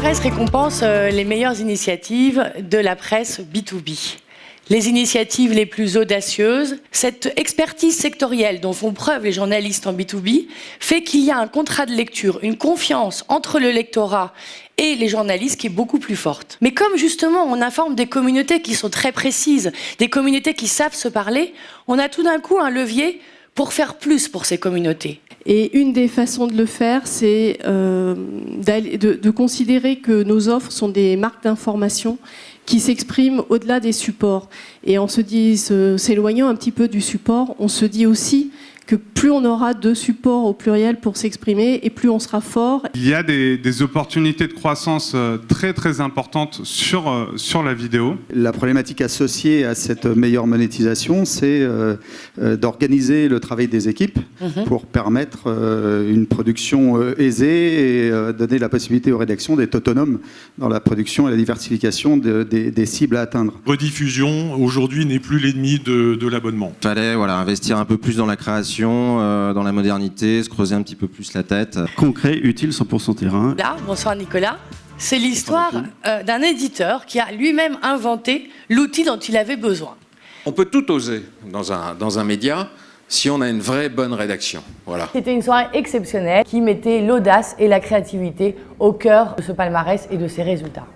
Presse récompense les meilleures initiatives de la presse B2B. Les initiatives les plus audacieuses, cette expertise sectorielle dont font preuve les journalistes en B2B fait qu'il y a un contrat de lecture, une confiance entre le lectorat et les journalistes qui est beaucoup plus forte. Mais comme justement on informe des communautés qui sont très précises, des communautés qui savent se parler, on a tout d'un coup un levier pour faire plus pour ces communautés. Et une des façons de le faire, c'est de considérer que nos offres sont des marques d'information qui s'expriment au-delà des supports. Et en s'éloignant un petit peu du support, on se dit aussi que plus on aura de supports au pluriel pour s'exprimer et plus on sera fort. Il y a des opportunités de croissance très très importantes sur la vidéo. La problématique associée à cette meilleure monétisation, c'est d'organiser le travail des équipes pour permettre une production aisée et donner la possibilité aux rédactions d'être autonomes dans la production et la diversification des cibles à atteindre. Rediffusion, aujourd'hui, n'est plus l'ennemi de l'abonnement. Il fallait investir un peu plus dans la création, dans la modernité, se creuser un petit peu plus la tête. Concret, utile, 100% terrain. Là, bonsoir Nicolas. C'est l'histoire d'un éditeur qui a lui-même inventé l'outil dont il avait besoin. On peut tout oser dans un média si on a une vraie bonne rédaction. Voilà. C'était une soirée exceptionnelle qui mettait l'audace et la créativité au cœur de ce palmarès et de ses résultats.